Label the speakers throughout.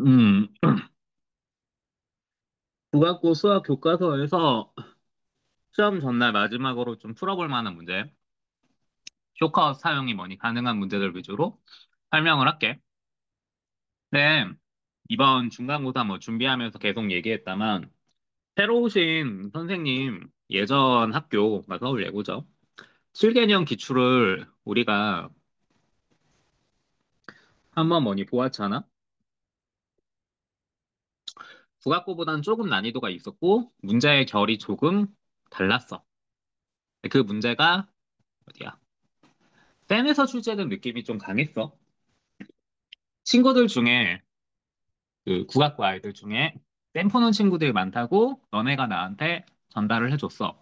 Speaker 1: 음, 국악고 수학 교과서에서 시험 전날 마지막으로 좀 풀어볼 만한 문제, 쇼컷 사용이 뭐니 가능한 문제들 위주로 설명을 할게. 네, 이번 중간고사 뭐 준비하면서 계속 얘기했다만, 새로 오신 선생님 예전 학교가 서울예고죠. 7개년 기출을 우리가 한번 뭐니 보았잖아. 국악고보다는 조금 난이도가 있었고, 문제의 결이 조금 달랐어. 그 문제가 어디야? 센에서 출제된 느낌이 좀 강했어. 친구들 중에 그 국악부 아이들 중에 쌤 푸는 친구들이 많다고 너네가 나한테 전달을 해줬어.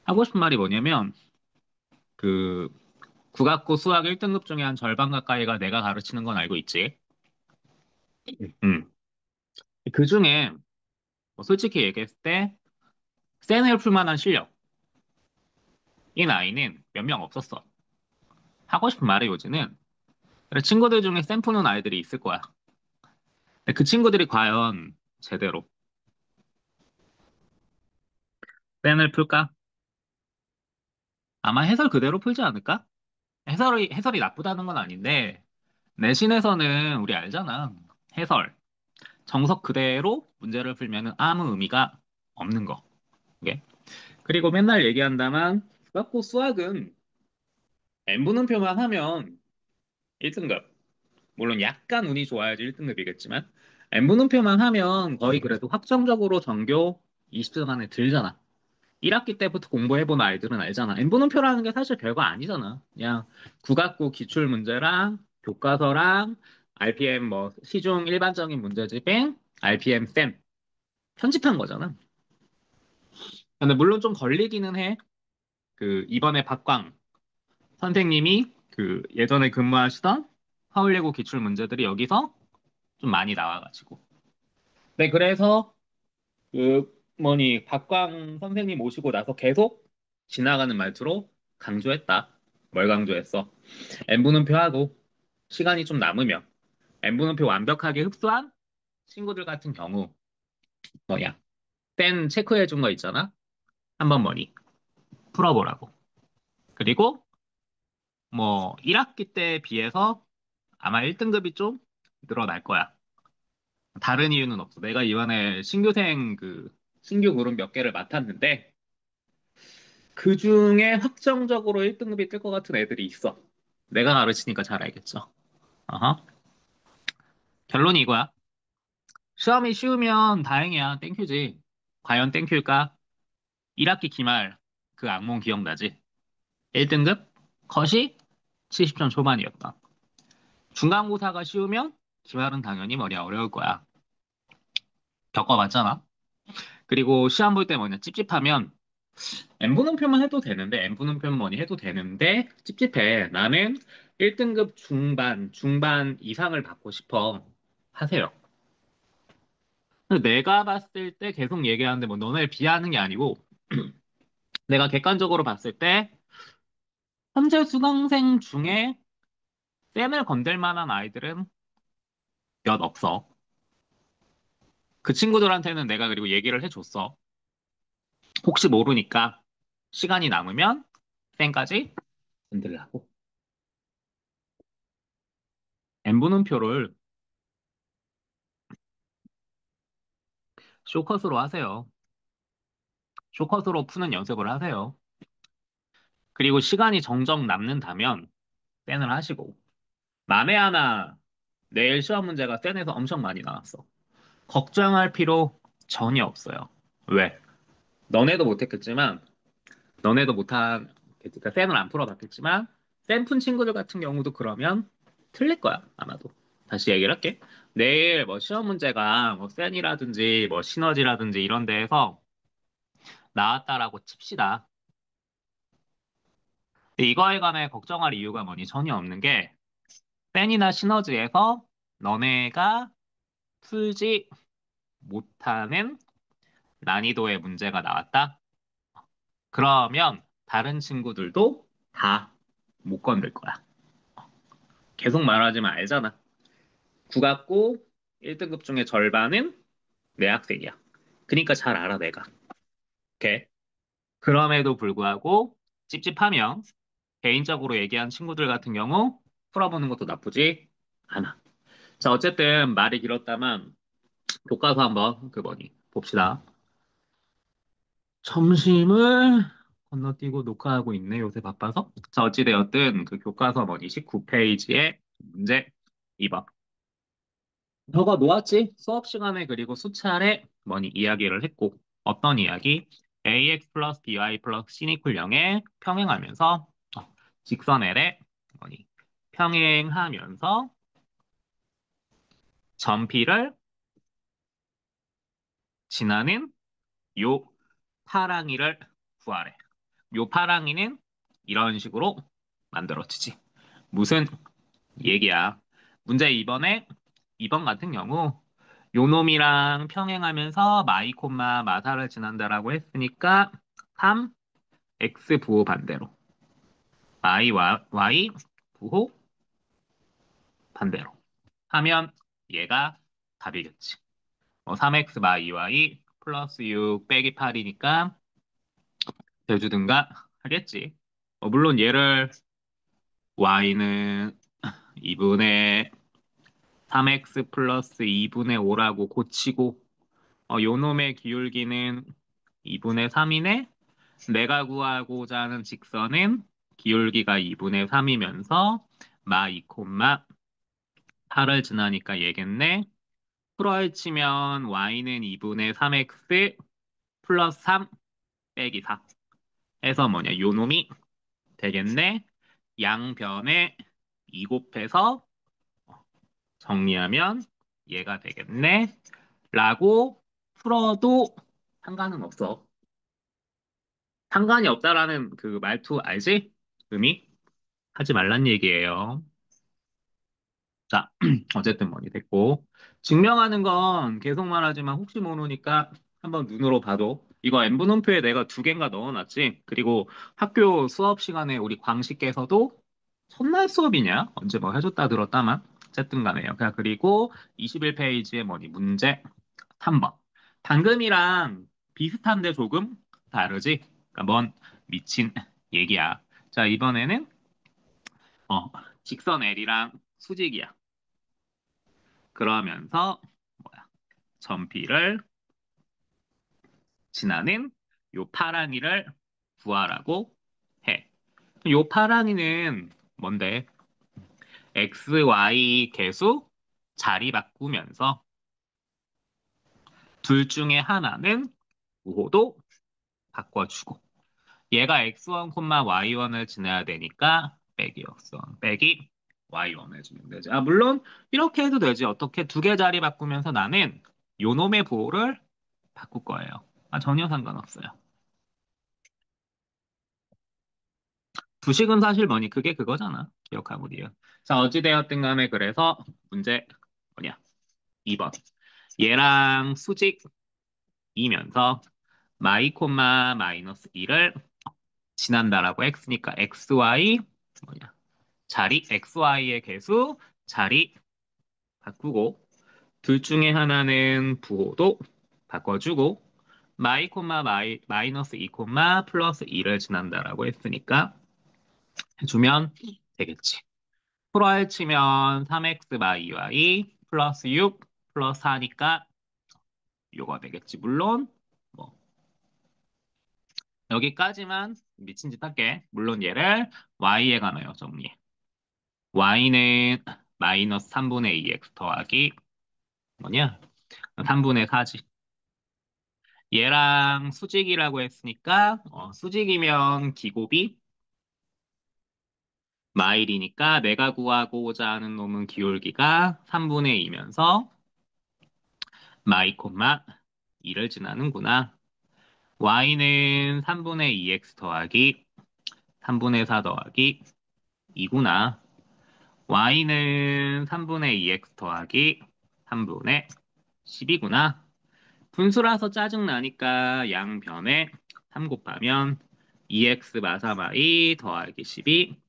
Speaker 1: 하고 싶은 말이 뭐냐면 그 국악고 수학 1등급 중에 한 절반 가까이가 내가 가르치는 건 알고 있지. 음. 그 중에 뭐 솔직히 얘기했을 때 쌤을 풀 만한 실력 이 나이는 몇 명 없었어. 하고 싶은 말이 요지는 그래, 친구들 중에 쌤 푸는 아이들이 있을 거야. 근데 그 친구들이 과연 제대로 쌤을 풀까? 아마 해설 그대로 풀지 않을까? 해설이 나쁘다는 건 아닌데, 내신에서는 우리 알잖아. 해설. 정석 그대로 문제를 풀면은 아무 의미가 없는 거. 이게. 그리고 맨날 얘기한다만, 국가고 수학은 n분음표만 하면 1등급. 물론 약간 운이 좋아야지 1등급이겠지만, n분음표만 하면 거의 그래도 확정적으로 전교 20등 안에 들잖아. 1학기 때부터 공부해본 아이들은 알잖아. n분음표라는 게 사실 별거 아니잖아. 그냥 국악고 기출 문제랑 교과서랑 RPM 뭐 시중 일반적인 문제집에 RPM 쌤 편집한 거잖아. 근데 물론 좀 걸리기는 해. 그 이번에 박광 선생님이 그 예전에 근무하시던 서울예고 기출 문제들이 여기서 좀 많이 나와가지고. 네, 그래서 그 뭐니 박광 선생님 오시고 나서 계속 지나가는 말투로 강조했다. 뭘 강조했어? n분음표하고 시간이 좀 남으면 n분음표 완벽하게 흡수한 친구들 같은 경우 뭐야? 땐 체크해 준 거 있잖아. 한번 뭐니 풀어보라고. 그리고 뭐 1학기 때에 비해서 아마 1등급이 좀 늘어날 거야. 다른 이유는 없어. 내가 이번에 신규 그룹 몇 개를 맡았는데 그 중에 확정적으로 1등급이 뜰 것 같은 애들이 있어. 내가 가르치니까 잘 알겠죠. 어허. 결론이 이거야. 시험이 쉬우면 다행이야. 땡큐지. 과연 땡큐일까? 1학기 기말 그 악몽 기억나지? 1등급 컷이 70점 초반이었다. 중간고사가 쉬우면 기말은 당연히 머리 어려울 거야. 겪어봤잖아. 그리고 시험 볼 때 뭐냐 찝찝하면 n분음표만 해도 되는데 n분음표는 뭐니 해도 되는데 찝찝해. 나는 1등급 중반 이상을 받고 싶어. 하세요. 내가 봤을 때 계속 얘기하는데 뭐 너네 비하하는 게 아니고 내가 객관적으로 봤을 때 현재 수강생 중에 쌤을 건들 만한 아이들은 몇 없어. 그 친구들한테는 내가 그리고 얘기를 해줬어. 혹시 모르니까 시간이 남으면 쌤까지 건들라고. n분음표를 쇼컷으로 하세요. 쇼컷으로 푸는 연습을 하세요. 그리고 시간이 정정 남는다면 쌤을 하시고. 만에 하나 내일 시험 문제가 쌤에서 엄청 많이 나왔어. 걱정할 필요 전혀 없어요. 왜? 너네도 못했겠지만, 너네도 못한, 그러니까 쌤을 안 풀어봤겠지만, 쌤 푼 친구들 같은 경우도 그러면 틀릴 거야, 아마도. 다시 얘기를 할게. 내일 뭐 시험 문제가 뭐 쌤이라든지 뭐 시너지라든지 이런 데에서 나왔다라고 칩시다. 근데 이거에 관해 걱정할 이유가 뭐니? 전혀 없는 게, 팬이나 시너지에서 너네가 풀지 못하는 난이도의 문제가 나왔다? 그러면 다른 친구들도 다 못 건들 거야. 계속 말하지만 알잖아. 국악고 1등급 중에 절반은 내 학생이야. 그러니까 잘 알아, 내가. 오케이. 그럼에도 불구하고 찝찝하면 개인적으로 얘기한 친구들 같은 경우 풀어보는 것도 나쁘지 않아. 자, 어쨌든 말이 길었다만 교과서 한번 그 뭐니 봅시다. 점심을 건너뛰고 녹화하고 있네. 요새 바빠서. 자, 어찌되었든 그 교과서 뭐니 19페이지에 문제 2번. 너가 놓았지? 수업 시간에 그리고 수차례 뭐니 이야기를 했고 어떤 이야기? ax 플러스 by 플러스 c 이퀄 0에 평행하면서 직선 L에 뭐니 평행하면서 점피를 지나는 요 파랑이를 구하래. 요 파랑이는 이런 식으로 만들어지지. 무슨 얘기야? 문제 2번에 2번 같은 경우 요 놈이랑 평행하면서 마이 콤마 마사를 지난다라고 했으니까 3 x 부호 반대로 y와 y 부호 반대로 하면 얘가 답이겠지. 3x 마이 y 플러스 6 빼기 8이니까 대주든가 하겠지. 물론 얘를 y는 2분의 3x 플러스 2분의 5라고 고치고 요 놈의 기울기는 2분의 3이네. 내가 구하고자 하는 직선은 기울기가 2분의 3이면서 마 2, 8을 지나니까 얘겠네. 풀어헤치면 y는 2분의 3x 플러스 3 빼기 4 해서 뭐냐 요 놈이 되겠네. 양변에 2 곱해서 정리하면 얘가 되겠네. 라고 풀어도 상관은 없어. 상관이 없다라는 그 말투 알지? 의미? 하지 말란 얘기예요. 자, 어쨌든 뭐니 됐고. 증명하는 건 계속 말하지만 혹시 모르니까 한번 눈으로 봐도 이거 N분음표에 내가 두 개인가 넣어놨지. 그리고 학교 수업 시간에 우리 광식께서도 첫날 수업이냐? 언제 뭐 해줬다 들었다만 어쨌든 간에요. 그리고 21페이지에 뭐니 문제 3번. 방금이랑 비슷한데 조금 다르지? 그러니까 뭔 미친 얘기야. 자, 이번에는 어, 직선 L이랑 수직이야. 그러면서 뭐야? 점피를 지나는 요 파랑이를 구하라고 해. 요 파랑이는 뭔데? x, y 계수 자리 바꾸면서 둘 중에 하나는 우호도 바꿔주고 얘가 x1, y1을 지나야 되니까 빼기 x1 빼기 y1 해주면 되지. 물론 이렇게 해도 되지. 어떻게 두 개 자리 바꾸면서 나는 요 놈의 부호를 바꿀 거예요. 전혀 상관없어요. 부식은 사실 뭐니? 그게 그거잖아. 기억하고 니은. 자, 어찌되었든 간에 그래서 문제 뭐냐? 2번. 얘랑 수직이면서 마이 콤마 마이너스 1을 지난다라고 x니까 xy 뭐냐? 자리 xy의 개수 자리 바꾸고 둘 중에 하나는 부호도 바꿔주고 마이 콤마 마이너스 2 콤마 플러스 2를 지난다라고 했으니까 해주면 되겠지. 풀어헤 치면 3x 마이 y 플러스 6 플러스 4니까 요거 되겠지. 물론 뭐 여기까지만 미친 짓 할게. 물론 얘를 y에 관하여 정리해. y는 마이너스 3분의 2x 더하기 뭐냐? 3분의 4지. 얘랑 수직이라고 했으니까 수직이면 기곱이 마일이니까 내가 구하고자 하는 놈은 기울기가 3분의 2면서 마이 콤마 2를 지나는구나. y는 3분의 2x 더하기 3분의 4 더하기 2구나. y는 3분의 2x 더하기 3분의 10이구나. 분수라서 짜증나니까 양변에 3 곱하면 2x 마사마이 더하기 10이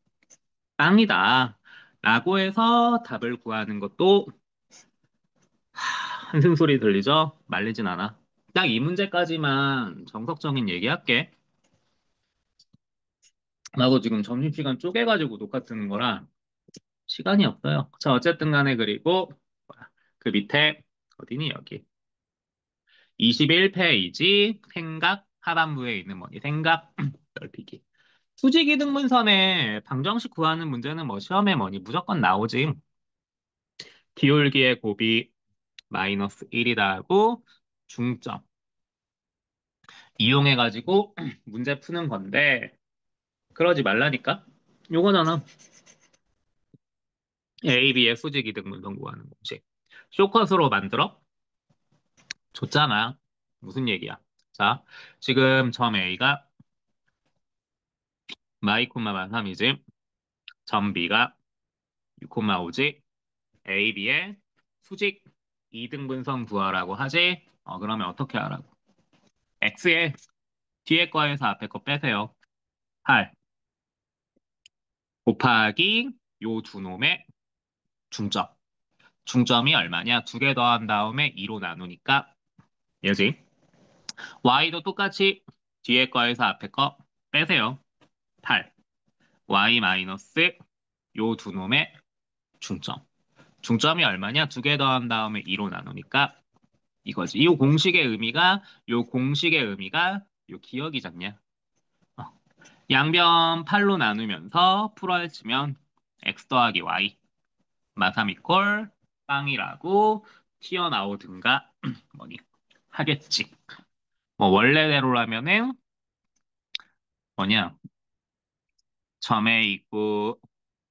Speaker 1: 빵이다. 라고 해서 답을 구하는 것도 한숨 소리 들리죠? 말리진 않아. 딱 이 문제까지만 정석적인 얘기할게. 나도 지금 점심시간 쪼개가지고 녹화 뜨는 거라 시간이 없어요. 자, 어쨌든 간에 그리고 그 밑에 어디니 여기 21페이지 생각 하단부에 있는 뭐니 생각 넓히기. 수직이등분선의 방정식 구하는 문제는 뭐 시험에 뭐니 무조건 나오지. 기울기의 곱이 마이너스 1이다 하고 중점 이용해가지고 문제 푸는 건데 그러지 말라니까. 요거잖아. A, B의 수직이등분선 구하는 공식. 쇼컷으로 만들어? 줬잖아. 무슨 얘기야? 자, 지금 점 A가 마이 콤마 3이지. 점 B가 6 콤마 5지. A, B의 수직 이등분선 구하라고 하지. 그러면 어떻게 하라고? X의 뒤에 거에서 앞에 거 빼세요. 8 곱하기 요 두 놈의 중점. 중점이 얼마냐? 두 개 더한 다음에 2로 나누니까 얘지. Y도 똑같이 뒤에 거에서 앞에 거 빼세요. 8 Y 마이너스 요 두 놈의 중점. 중점이 얼마냐? 두 개 더한 다음에 2로 나누니까 이거지. 요 공식의 의미가 요 기억이 작냐? 어. 양변 8로 나누면서 풀어헤치면 x 더하기 y 마삼 이꼴 빵이라고 튀어나오든가 뭐니 하겠지. 뭐 원래대로라면은 뭐냐 점에 있고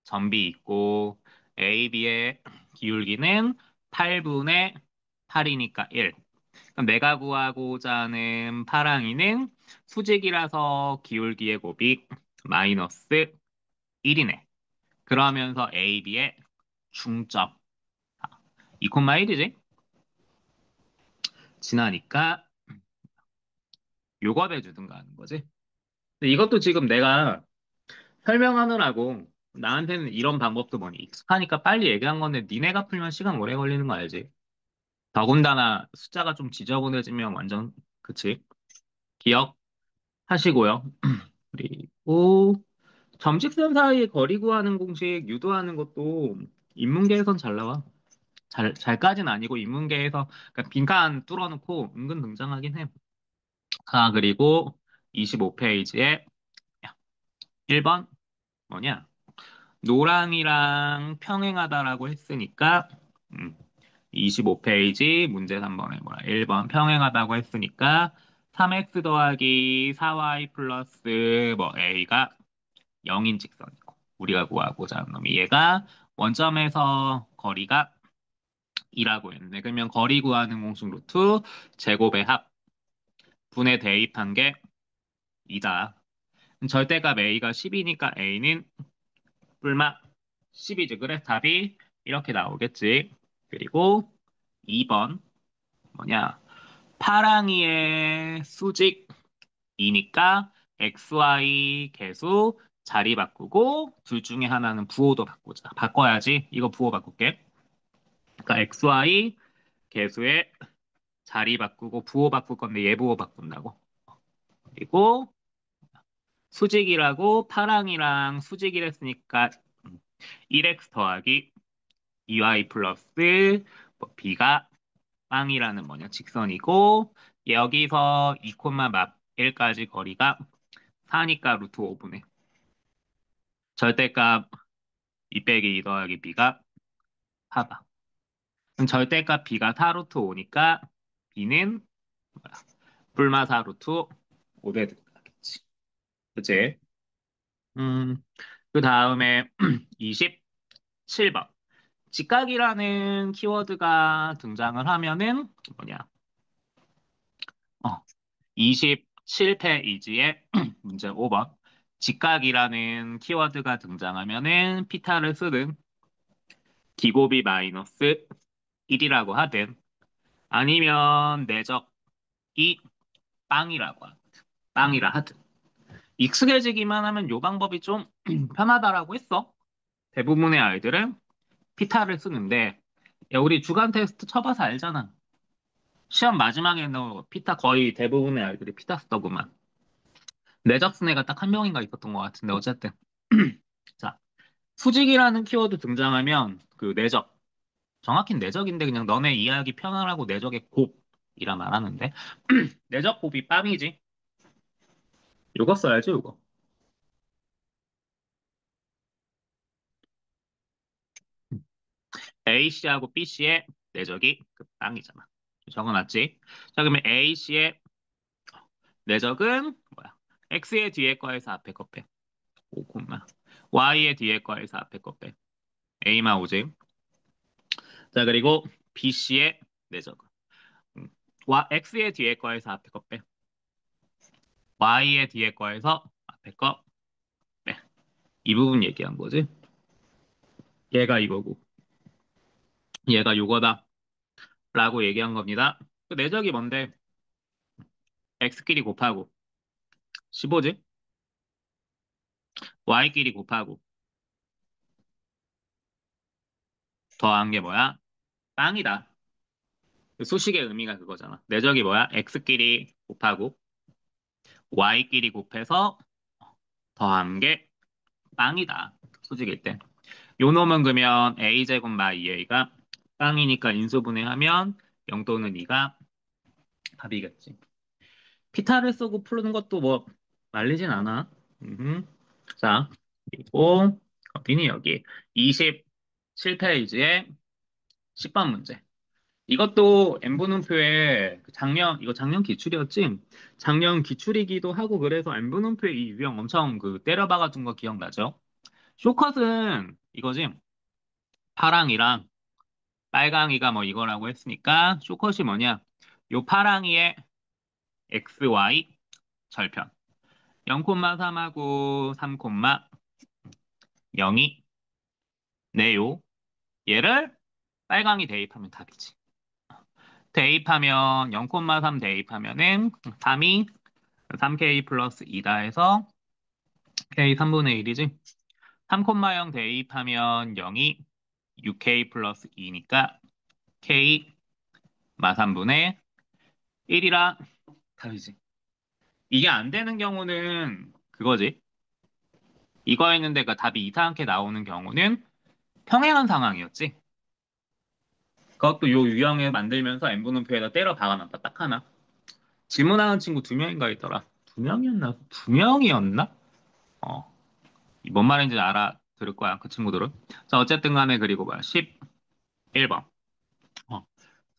Speaker 1: 점비 있고 A, B의 기울기는 8분의 8이니까 1. 그럼 내가 구하고자 하는 파랑이는 수직이라서 기울기의 곱이 마이너스 1이네. 그러면서 A, B의 중점 2,1이지? 지나니까 요거 해주든가 하는 거지. 근데 이것도 지금 내가 설명하느라고 나한테는 이런 방법도 뭐니 익숙하니까 빨리 얘기한 건데 니네가 풀면 시간 오래 걸리는 거 알지? 더군다나 숫자가 좀 지저분해지면 완전 그치? 기억하시고요. 그리고 점직선 사이에 거리 구하는 공식 유도하는 것도 인문계에선 잘 나와. 잘까진 아니고 인문계에서 그러니까 빈칸 뚫어놓고 은근 등장하긴 해. 아, 그리고 25페이지에 1번 뭐냐? 노랑이랑 평행하다라고 했으니까 25페이지 문제 3번에 뭐야? 1번 평행하다고 했으니까 3x 더하기 4y 플러스 뭐 a가 0인 직선이고 우리가 구하고자 하는 놈이 얘가 원점에서 거리가 2라고 했는데 그러면 거리 구하는 공식 루트 제곱의 합 분에 대입한 게 2다. 절대값 a가 10이니까 a는 뿔마 10이지. 그래 답이 이렇게 나오겠지. 그리고 2번 뭐냐 파랑이의 수직이니까 xy 계수 자리 바꾸고 둘 중에 하나는 부호도 바꾸자. 바꿔야지. 이거 부호 바꿀게. 그러니까 xy 계수의 자리 바꾸고 부호 바꿀 건데 예부호 바꾼다고. 그리고 수직이라고 파랑이랑 수직이랬으니까 1x 더하기 2y 플러스 뭐 b가 빵이라는 뭐냐 직선이고 여기서 2, 막 1까지 거리가 4니까 루트 5분의 절대값 2 빼기 2 더하기 b가 4다. 그럼 절대값 b가 4 루트 5니까 b는 불마 4 루트 5대 들어가겠지. 그치? 음, 그 다음에 27번. 직각이라는 키워드가 등장을 하면은 뭐냐? 27페이지에 문제 5번. 직각이라는 키워드가 등장하면은 피타를 쓰든 기곱이 마이너스 1이라고 하든 아니면 내적이 빵이라고 하든 빵이라 하든 익숙해지기만 하면 요 방법이 좀 편하다라고 했어. 대부분의 아이들은 피타를 쓰는데 야, 우리 주간 테스트 쳐봐서 알잖아. 시험 마지막에 너 피타 거의 대부분의 아이들이 피타 쓰더구만. 내적순애가 딱 한 명인가 있었던 것 같은데 어쨌든 자 수직이라는 키워드 등장하면 그 내적 정확히 내적인데 그냥 너네 이해하기 편하라고 내적의 곱이라 말하는데 내적 곱이 빵이지. 요거 써야지 요거. A씨하고 B씨의 내적이 그 빵이잖아. 적어놨지. 자 그러면 A씨의 내적은 뭐야? X의 뒤에 거에서 앞에 거 빼. 5, Y의 뒤에 거에서 앞에 거 빼. A만 오지. 자 그리고 B씨의 내적은 음. X의 뒤에 거에서 앞에 거 빼. Y의 뒤에 거에서 앞에 거 빼. 이 부분 얘기한 거지. 얘가 이거고 얘가 요거다 라고 얘기한 겁니다. 그 내적이 뭔데? X끼리 곱하고 15지? Y끼리 곱하고 더한 게 뭐야? 빵이다. 그 수식의 의미가 그거잖아. 내적이 뭐야? X끼리 곱하고 Y끼리 곱해서 더한 게 빵이다. 수직일 때. 요 놈은 그러면 A제곱 마 2A가 빵이니까 인수분해하면 0 또는 2가 답이겠지. 피타를 쓰고 푸는 것도 뭐 말리진 않아. 음흠. 자, 그리고 어디니 여기 27페이지에 10번 문제. 이것도 N분음표에 작년 이거 작년 기출이었지? 작년 기출이기도 하고 그래서 N분음표의 이 유형 엄청 그 때려박아준 거 기억나죠? 쇼컷은 이거지? 파랑이랑 빨강이가 뭐 이거라고 했으니까 쇼컷이 뭐냐? 요 파랑이의 XY 절편 0,3하고 3,0이 네요. 얘를 빨강이 대입하면 답이지. 대입하면 0,3 대입하면은 3이 3K 플러스 2다 해서 K 3분의 1이지. 3,0 대입하면 0이 6K 플러스 2니까 K 마 3분의 1이라 답이지. 이게 안 되는 경우는 그거지. 이거였는데 그 답이 이상하게 나오는 경우는 평행한 상황이었지. 그것도 요 유형을 만들면서 n분음표에다 때려 박아놨다. 딱 하나. 질문하는 친구 두 명인가 있더라. 두 명이었나? 두 명이었나? 어. 뭔 말인지 알아들을 거야. 그 친구들은. 자, 어쨌든 간에 그리고 뭐야. 11번. 어.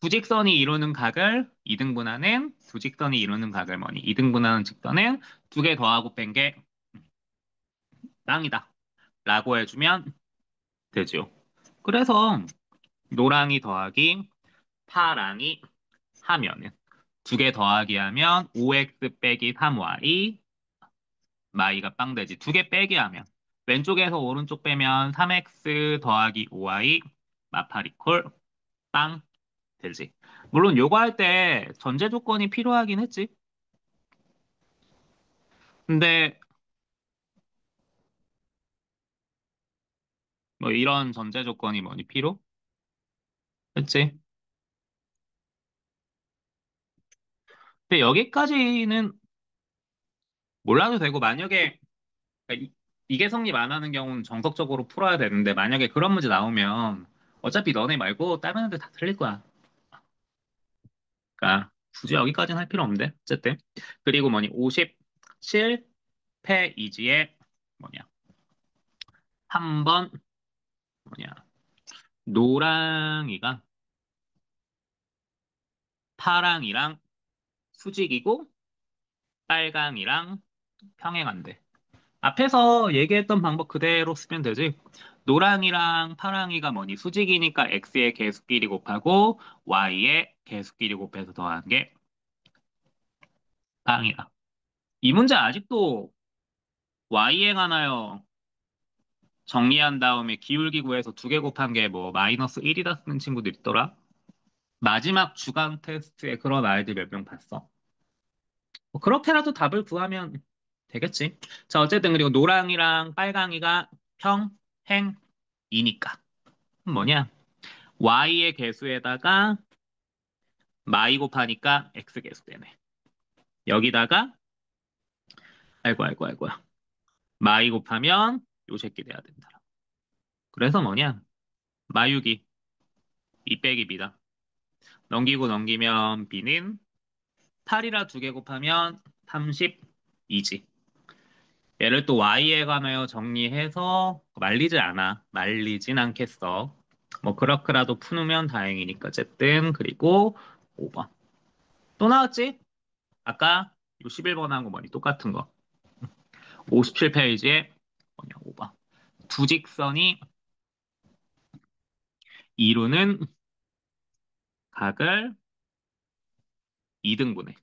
Speaker 1: 부직선이 이루는 각을 2등분하는 부직선이 이루는 각을 뭐니? 2등분하는 직선은 두 개 더하고 뺀 게 땅이다. 라고 해주면 되죠. 그래서 노랑이 더하기 파랑이 하면은 두 개 더하기 하면 5x 빼기 3y 마이가 빵 되지. 두 개 빼기 하면 왼쪽에서 오른쪽 빼면 3x 더하기 5y 마팔 이퀄 빵 되지. 물론 요거 할 때 전제 조건이 필요하긴 했지. 근데 뭐 이런 전제 조건이 뭐니 필요? 했지. 근데 여기까지는 몰라도 되고 만약에 그러니까 이게 성립 안 하는 경우는 정석적으로 풀어야 되는데 만약에 그런 문제 나오면 어차피 너네 말고 다른 애들 다 틀릴 거야. 그러니까 굳이 여기까지는 할 필요 없는데 어쨌든 그리고 뭐니 57페이지에 뭐냐 한 번 뭐냐 노랑이가 파랑이랑 수직이고 빨강이랑 평행한데 앞에서 얘기했던 방법 그대로 쓰면 되지. 노랑이랑 파랑이가 뭐니? 수직이니까 x의 개수끼리 곱하고 y의 개수끼리 곱해서 더한 게 빵이다. 이 문제 아직도 y에 관하여 정리한 다음에 기울기 구해서 두 개 곱한 게 뭐 마이너스 1이다 쓰는 친구들 있더라. 마지막 주간 테스트에 그런 아이들 몇 명 봤어. 뭐 그렇게라도 답을 구하면 되겠지. 자, 어쨌든 그리고 노랑이랑 빨강이가 평행이니까 뭐냐? y의 개수에다가 마이 곱하니까 x 계수 되네. 여기다가 아이고 아이고 아이고 마이 곱하면 요 새끼 돼야 된다. 그래서 뭐냐? 마유기 2 빼기 b다. 넘기고 넘기면 b는 8이라 2개 곱하면 32지. 얘를 또 y에 관하여 정리해서 말리지 않아. 말리진 않겠어. 뭐 그렇게라도 푸면 다행이니까 어쨌든 그리고 5번. 또 나왔지? 아까 요 11번하고 뭐니 똑같은 거. 57페이지에 뭐냐 5번. 두 직선이 이루는 각을 2등분해.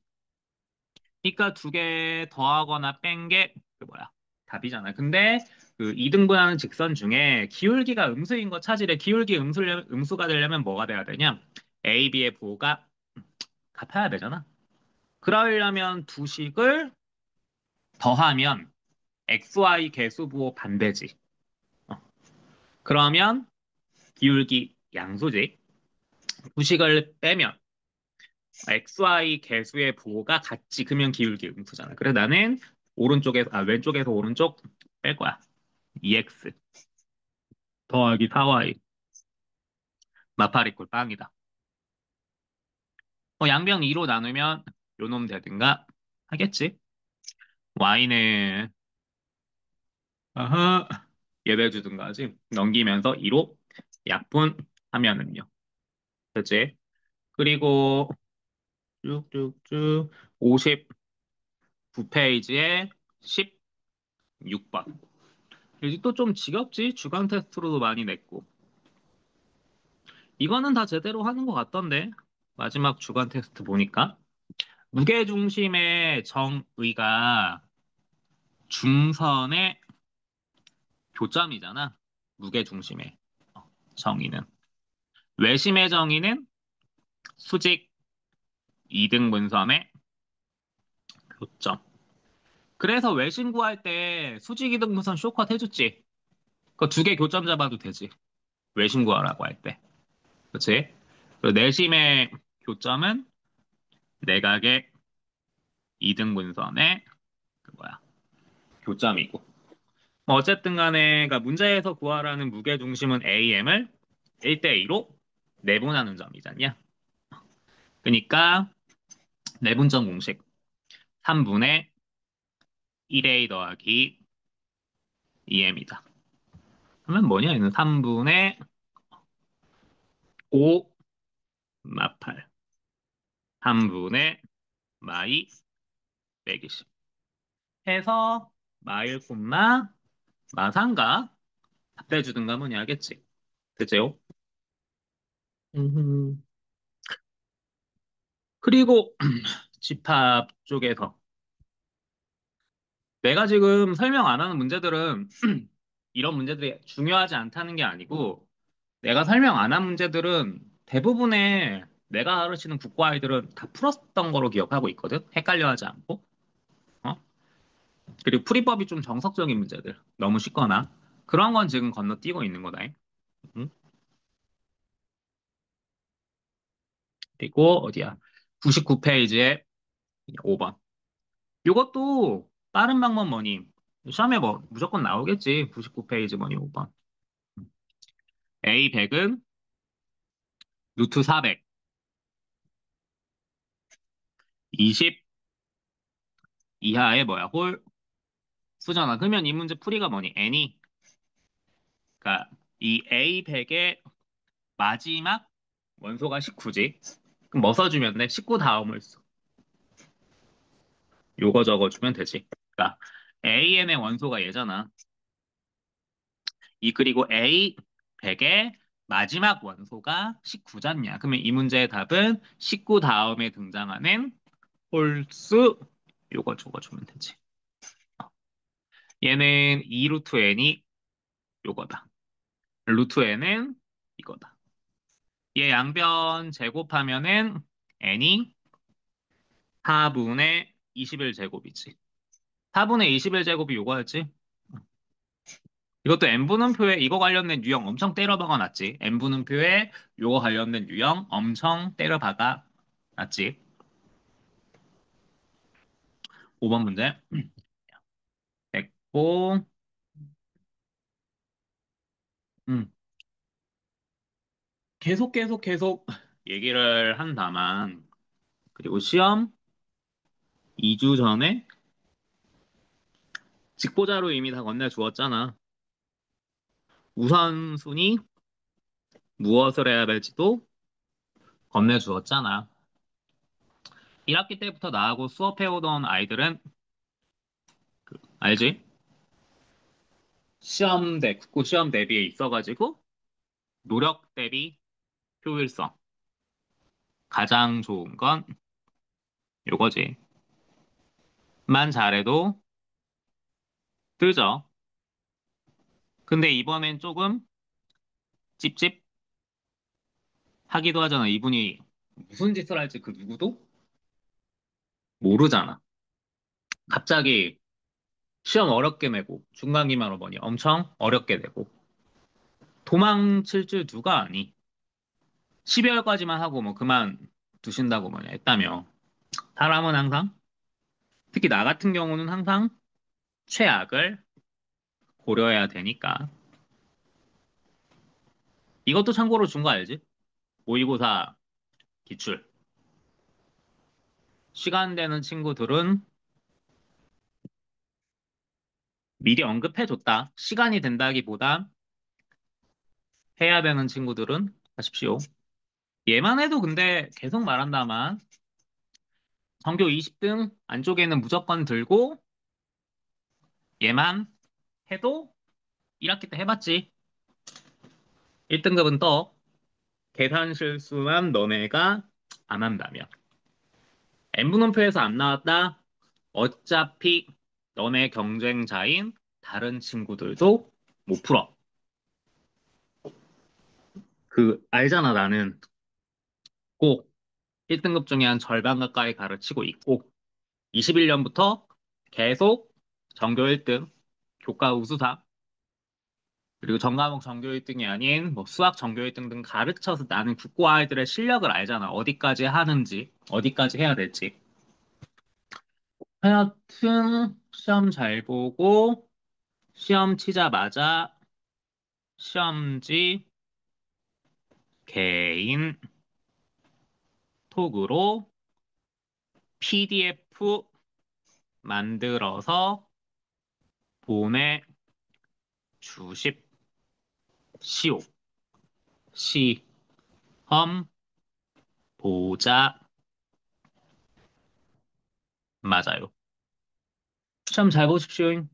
Speaker 1: 그러니까 두 개 더하거나 뺀 게 그 뭐야? 답이잖아. 근데 그 2등분하는 직선 중에 기울기가 음수인 거 찾으래. 기울기 음수가 되려면 뭐가 돼야 되냐? A, B의 부호가 같아야 되잖아. 그러려면 두 식을 더하면 XY 개수 부호 반대지. 어. 그러면 기울기 양수지. 두 식을 빼면 XY 개수의 부호가 같지. 그러면 기울기 음수잖아. 그래 나는 왼쪽에서 오른쪽 뺄 거야. 2x 더하기 4y 마팔 이꼴 빵이다. 양변 2로 나누면 요놈 되든가 하겠지. y는 아하 예배 주든가 하지. 넘기면서 2로 약분하면은요. 그치? 그리고 쭉쭉쭉 59페이지에 16번. 여기 또 좀 지겹지? 주간 테스트로도 많이 냈고. 이거는 다 제대로 하는 것 같던데. 마지막 주간 테스트 보니까. 무게중심의 정의가 중선의 교점이잖아. 무게중심의 정의는. 외심의 정의는 수직 이등분선의 교점. 그래서 외심 구할 때 수직 이등분선 쇼컷 해줬지. 그 두 개 교점 잡아도 되지. 외심 구하라고 할 때. 그렇지? 그리고 내심의 교점은 내각의 이등분선의 그 뭐야 교점이고. 뭐 어쨌든 간에 그러니까 문제에서 구하라는 무게중심은 AM을 1대2로 내분하는 점이잖냐. 그러니까 내분점 공식 3분의 1A 더하기 2M이다. 그러면 뭐냐? 얘는 3분의 5 마팔 3분의 마이 120 해서 마일 콤마 마상가 답해주든가 뭐냐 하겠지. 그죠? 그리고 집합 쪽에서 내가 지금 설명 안 하는 문제들은 이런 문제들이 중요하지 않다는 게 아니고 내가 설명 안 한 문제들은 대부분의 내가 가르치는 국어 아이들은 다 풀었던 거로 기억하고 있거든. 헷갈려 하지 않고. 어? 그리고 풀이법이 좀 정석적인 문제들. 너무 쉽거나. 그런 건 지금 건너뛰고 있는 거다. 응? 그리고 어디야? 99페이지에 5번. 이것도 빠른 방법 뭐니? 시험에 뭐 무조건 나오겠지. 99페이지 뭐니 5번. A 100은 루트 400, 20 이하의 뭐야? 홀 수잖아. 그러면 이 문제 풀이가 뭐니? n이 그러니까 이 A 100의 마지막 원소가 19지. 그럼 뭐 써주면 돼? 19 다음을 써. 요거 적어주면 되지. 그러니까 AN의 원소가 얘잖아. 이 그리고 A 100의 마지막 원소가 19잖냐. 그러면 이 문제의 답은 19 다음에 등장하는 홀수 요거 적어주면 되지. 얘는 2 루트 n이 요거다. 루트 n은 이거다. 얘 양변 제곱하면은 n이 4분의 21제곱이지. 4분의 21제곱이 요거였지. 이것도 n분음표에 이거 관련된 유형 엄청 때려 박아놨지. n분음표에 요거 관련된 유형 엄청 때려 박아 맞지? 5번 문제. 됐고, 음, 계속 얘기를 한다만, 그리고 시험 2주 전에 직보자로 이미 다 건네주었잖아. 우선순위 무엇을 해야 될지도 건네주었잖아. 1학기 때부터 나하고 수업해오던 아이들은 알지? 국고 시험 대비에 있어가지고 노력 대비 효율성 가장 좋은 건 요거지. 만 잘해도 뜨죠. 근데 이번엔 조금 찝찝하기도 하잖아. 이분이 무슨 짓을 할지 그 누구도 모르잖아. 갑자기 시험 어렵게 내고 중간기말 어머니 엄청 어렵게 내고 도망칠 줄 누가 아니? 12월까지만 하고 뭐 그만 두신다고 뭐냐 했다며. 사람은 항상 특히 나 같은 경우는 항상 최악을 고려해야 되니까. 이것도 참고로 준 거 알지? 모의고사 기출. 시간 되는 친구들은 미리 언급해줬다. 시간이 된다기보다 해야 되는 친구들은 하십시오. 얘만 해도 근데 계속 말한다만 전교 20등 안쪽에는 무조건 들고 얘만 해도 1학기 때 해봤지. 1등급은 떠. 계산 실수만 너네가 안 한다면. N분원표에서 안 나왔다. 어차피 너네 경쟁자인 다른 친구들도 못 풀어. 알잖아, 나는 꼭 1등급 중에 한 절반 가까이 가르치고 있고, 21년부터 계속 전교 1등, 교과 우수상, 그리고 전과목 전교 1등이 아닌 뭐 수학 전교 1등 등 가르쳐서 나는 국고 아이들의 실력을 알잖아. 어디까지 하는지, 어디까지 해야 될지. 하여튼 시험 잘 보고 시험 치자마자 시험지 개인 톡으로 PDF 만들어서 보내주십시오. 시험 보자. 맞아요. 시험 잘 보십시오.